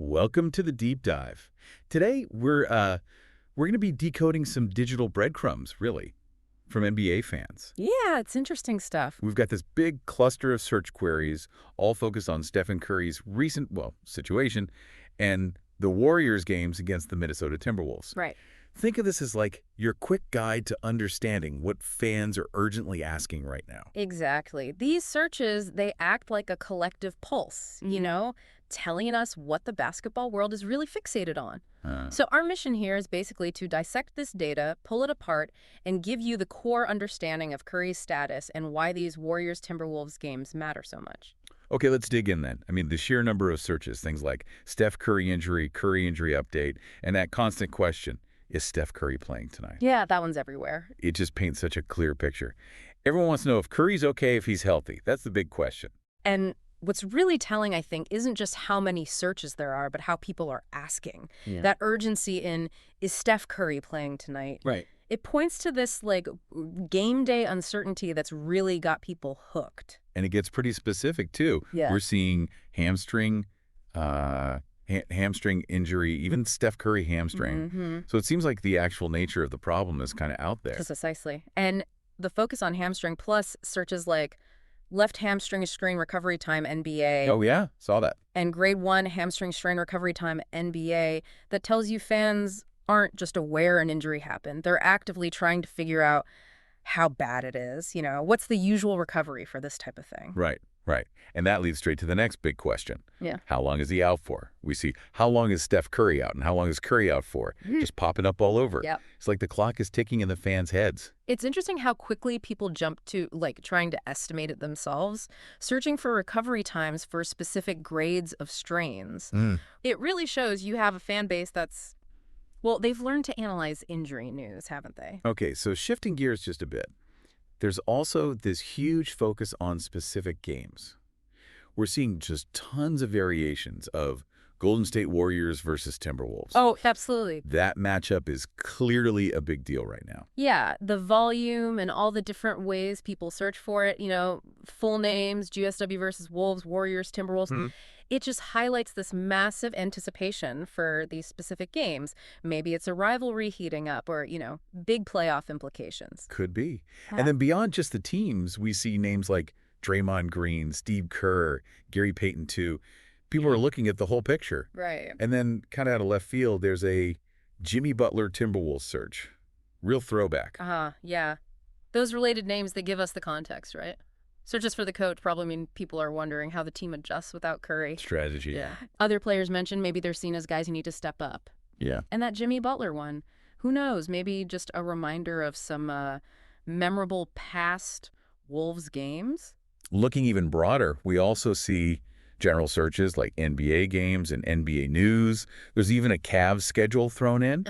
Welcome to the deep dive. Today we're going to be decoding some digital breadcrumbs, really, from NBA fans. Yeah, it's interesting stuff. We've got this big cluster of search queries, all focused on Stephen Curry's recent, situation and the Warriors games against the Minnesota Timberwolves. Right. Think of this as like your quick guide to understanding what fans are urgently asking right now. Exactly. These searches, they act like a collective pulse, telling us what the basketball world is really fixated on. So our mission here is basically to dissect this data, pull it apart, and give you the core understanding of Curry's status and why these Warriors-Timberwolves games matter so much. Okay, let's dig in then. I mean, the sheer number of searches, things like Steph Curry injury update, and that constant question, is Steph Curry playing tonight? Yeah, that one's everywhere. It just paints such a clear picture. Everyone wants to know if Curry's okay, if he's healthy. That's the big question. And what's really telling, I think, isn't just how many searches there are, but how people are asking. Yeah. That urgency in, is Steph Curry playing tonight? Right. It points to this, game day uncertainty that's really got people hooked. And it gets pretty specific, too. Yeah. We're seeing hamstring injury, even Steph Curry hamstring. Mm-hmm. So it seems like the actual nature of the problem is kind of out there. Precisely. And the focus on hamstring plus searches like left hamstring strain recovery time NBA. Oh, yeah? Saw that. And grade 1 hamstring strain recovery time NBA that tells you fans aren't just aware an injury happened. They're actively trying to figure out how bad it is. What's the usual recovery for this type of thing? Right. Right. And that leads straight to the next big question. Yeah. How long is he out for? We see how long is Steph Curry out and how long is Curry out for? Just popping up all over. Yep. It's like the clock is ticking in the fans' heads. It's interesting how quickly people jump to, trying to estimate it themselves, searching for recovery times for specific grades of strains. It really shows you have a fan base that's, they've learned to analyze injury news, haven't they? Okay, so shifting gears just a bit. There's also this huge focus on specific games. We're seeing just tons of variations of Golden State Warriors versus Timberwolves. Oh, absolutely. That matchup is clearly a big deal right now. Yeah, the volume and all the different ways people search for it, full names, GSW versus Wolves, Warriors, Timberwolves. It just highlights this massive anticipation for these specific games. Maybe it's a rivalry heating up or, big playoff implications. Could be. Yeah. And then beyond just the teams, we see names like Draymond Green, Steve Kerr, Gary Payton too. People are looking at the whole picture. Right. And then kind of out of left field, there's a Jimmy Butler Timberwolves search. Real throwback. Yeah. Those related names, they give us the context, right? Searches for the coach probably mean people are wondering how the team adjusts without Curry. Strategy. Yeah. Other players mentioned maybe they're seen as guys who need to step up. Yeah. And that Jimmy Butler one, who knows? Maybe just a reminder of some memorable past Wolves games. Looking even broader, we also see general searches like NBA games and NBA news. There's even a Cavs schedule thrown in.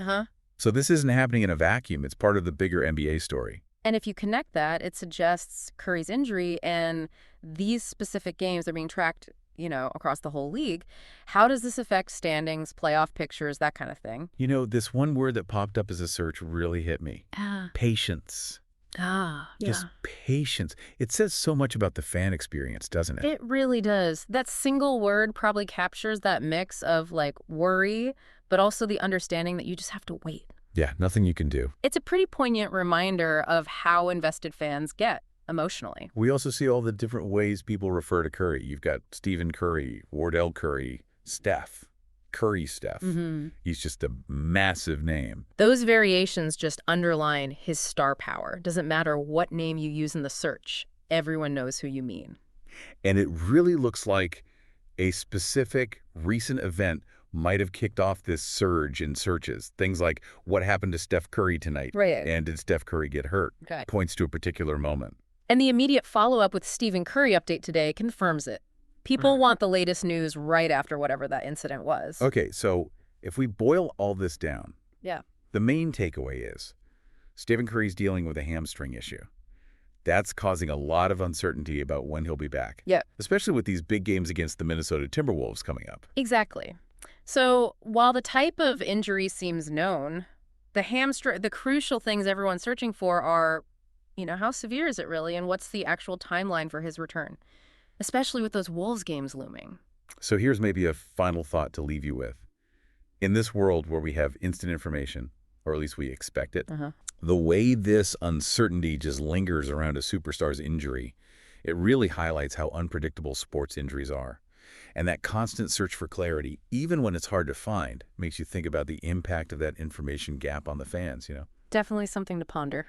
So this isn't happening in a vacuum. It's part of the bigger NBA story. And if you connect that, it suggests Curry's injury and these specific games are being tracked, across the whole league. How does this affect standings, playoff pictures, that kind of thing? This one word that popped up as a search really hit me. Patience. Yeah. Just patience. It says so much about the fan experience, doesn't it? It really does. That single word probably captures that mix of worry, but also the understanding that you just have to wait. Yeah, nothing you can do. It's a pretty poignant reminder of how invested fans get emotionally. We also see all the different ways people refer to Curry. You've got Stephen Curry, Wardell Curry, Steph, Curry Steph. He's just a massive name. Those variations just underline his star power. Doesn't matter what name you use in the search. Everyone knows who you mean. And it really looks like a specific recent event might have kicked off this surge in searches. Things like, what happened to Steph Curry tonight? Right. And did Steph Curry get hurt? Okay. Points to a particular moment. And the immediate follow-up with Stephen Curry update today confirms it. People want the latest news right after whatever that incident was. Okay, so if we boil all this down, the main takeaway is Stephen Curry's dealing with a hamstring issue. That's causing a lot of uncertainty about when he'll be back. Yeah. Especially with these big games against the Minnesota Timberwolves coming up. Exactly. So while the type of injury seems known, the crucial things everyone's searching for are, how severe is it really and what's the actual timeline for his return? Especially with those Wolves games looming. So here's maybe a final thought to leave you with. In this world where we have instant information, or at least we expect it, the way this uncertainty just lingers around a superstar's injury, it really highlights how unpredictable sports injuries are. And that constant search for clarity, even when it's hard to find, makes you think about the impact of that information gap on the fans. Definitely something to ponder.